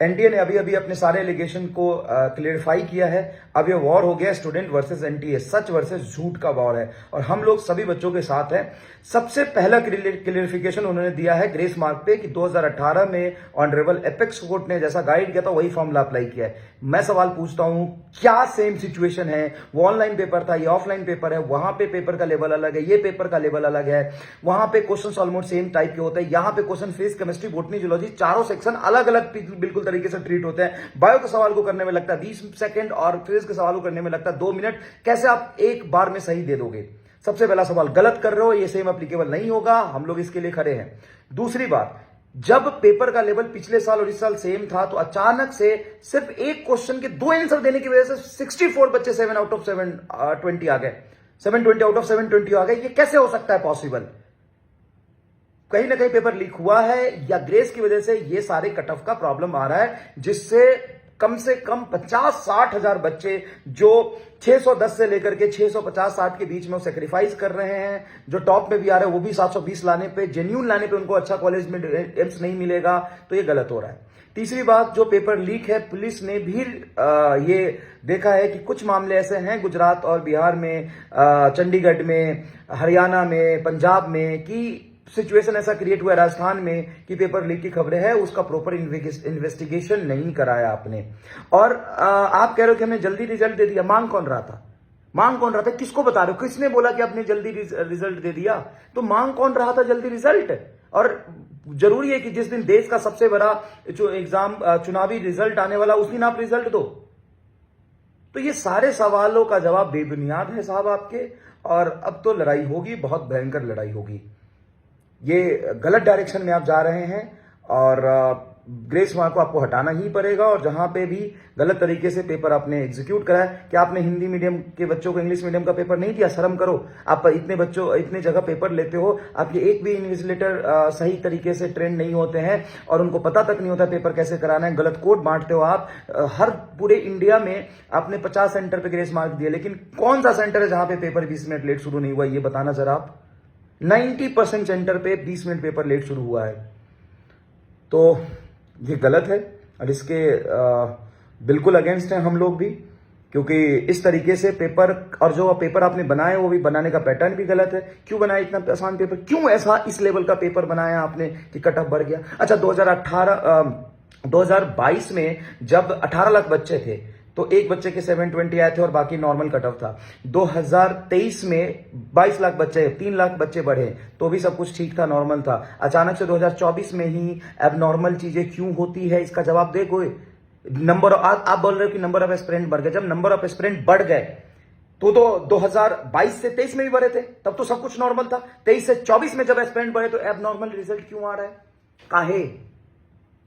NTA ने अभी अभी अपने सारे एलिगेशन को क्लियरिफाई किया है। अब ये वॉर हो गया स्टूडेंट वर्सेस एनटीए, सच वर्सेस झूठ का वॉर है और हम लोग सभी बच्चों के साथ हैं। सबसे पहला क्लियरिफिकेशन उन्होंने दिया है ग्रेस मार्क पे कि 2018 में ऑनरेबल एपेक्स कोर्ट ने जैसा गाइड किया था वही फॉर्मूला अप्लाई किया है। मैं सवाल पूछता हूं, क्या सेम सिचुएशन है? वो ऑनलाइन पेपर था, ये ऑफलाइन पेपर है, वहां पे पेपर का लेवल अलग है, ये पेपर का लेवल अलग है, वहां पे क्वेश्चन ऑलमोस्ट सेम टाइप के होते हैं, यहां पे question physics, chemistry, botany, zoology चारों सेक्शन अलग अलग बिल्कुल तरीके से ट्रीट होते हैं। बायो के सवाल को करने में लगता है 20 सेकंड और फिजिक्स के सवाल को करने में लगता है 2 मिनट। कैसे आप एक बार में सही दे दोगे? सबसे पहला सवाल, गलत कर रहे हो, ये सेम एप्लीकेबल नहीं होगा, हम लोग इसके लिए खड़े हैं। दूसरी बात, जब पेपर का लेवल पिछले साल और इस साल सेम था तो अचानक से सिर्फ एक क्वेश्चन के 2 आंसर देने की वजह से 64 बच्चे 7 आउट ऑफ 720 आ गए, 720 आउट ऑफ 720 आ गए। ये कैसे हो सकता है पॉसिबल? कहीं ना कहीं पेपर लीक हुआ है या ग्रेस की वजह से ये सारे कट ऑफ का प्रॉब्लम आ रहा है, जिससे कम से कम 50-60 हजार बच्चे जो 610 से लेकर के 650-60 के बीच में सेक्रीफाइस कर रहे हैं, जो टॉप में भी आ रहे हैं वो भी 720 लाने पे, जेन्यून लाने पे उनको अच्छा कॉलेज में एम्स नहीं मिलेगा, तो ये गलत हो रहा है। तीसरी बात, जो पेपर लीक है, पुलिस ने भी ये देखा है कि कुछ मामले ऐसे हैं गुजरात और बिहार में, चंडीगढ़ में, हरियाणा में, पंजाब में, कि सिचुएशन ऐसा क्रिएट हुआ है राजस्थान में कि पेपर लीक की खबरें हैं, उसका प्रॉपर इन्वेस्टिगेशन नहीं कराया आपने। और आप कह रहे हो कि हमने जल्दी रिजल्ट दे दिया। मांग कौन रहा था? मांग कौन रहा था? किसको बता रहे हो? किसने बोला कि आपने जल्दी रिजल्ट दे दिया? तो मांग कौन रहा था जल्दी रिजल्ट? और जरूरी है कि जिस दिन देश का सबसे बड़ा जो एग्जाम चुनावी रिजल्ट आने वाला, उस दिन आप रिजल्ट दो? तो ये सारे सवालों का जवाब बेबुनियाद है साहब आपके, और अब तो लड़ाई होगी, बहुत भयंकर लड़ाई होगी। ये गलत डायरेक्शन में आप जा रहे हैं और ग्रेस मार्क को आपको हटाना ही पड़ेगा। और जहां पे भी गलत तरीके से पेपर आपने एग्जीक्यूट करा है, कि आपने हिंदी मीडियम के बच्चों को इंग्लिश मीडियम का पेपर नहीं दिया, शर्म करो। आप इतने जगह पेपर लेते हो, आपके एक भी इन्विजिलेटर सही तरीके से ट्रेंड नहीं होते हैं और उनको पता तक नहीं होता पेपर कैसे कराना है। गलत कोड बांटते हो आप। हर पूरे इंडिया में आपने 50 सेंटर पे ग्रेस मार्क दिए, लेकिन कौन सा सेंटर है जहां पे पेपर 20 मिनट लेट शुरू नहीं हुआ, ये बताना जरा आप। 90% सेंटर पे 20 मिनट पेपर लेट शुरू हुआ है। तो ये गलत है और इसके बिल्कुल अगेंस्ट हैं हम लोग भी, क्योंकि इस तरीके से पेपर, और जो पेपर आपने बनाए वो भी बनाने का पैटर्न भी गलत है। क्यों बनाया इतना आसान पेपर? क्यों ऐसा इस लेवल का पेपर बनाया आपने कि कट ऑफ बढ़ गया? अच्छा, 2022 में जब 18 लाख बच्चे थे तो एक बच्चे के 720 आए थे और बाकी नॉर्मल कट ऑफ था। 2023 में 22 लाख बच्चे, 3 लाख बच्चे बढ़े तो भी सब कुछ ठीक था, नॉर्मल था। अचानक से 2024 में ही एबनॉर्मल चीजें क्यों होती है, इसका जवाब दे कोई। नंबर, आप बोल रहे हो कि नंबर ऑफ एस्पिरेंट बढ़ गए। जब नंबर ऑफ एस्पिरेंट बढ़ गए तो 2022 से 23 में भी बढ़े थे, तब तो सब कुछ नॉर्मल था। 23 से 24 में जब एस्पिरेंट बढ़े तो एबनॉर्मल रिजल्ट क्यों आ रहा है?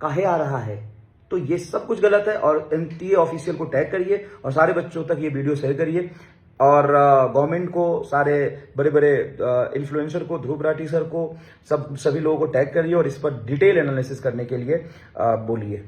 काहे आ रहा है? तो ये सब कुछ गलत है। और एनटीए ऑफिशियल को टैग करिए और सारे बच्चों तक ये वीडियो शेयर करिए। और गवर्नमेंट को, सारे बड़े बड़े इन्फ्लुएंसर को, ध्रुव राठी सर को, सभी लोगों को टैग करिए और इस पर डिटेल एनालिसिस करने के लिए बोलिए।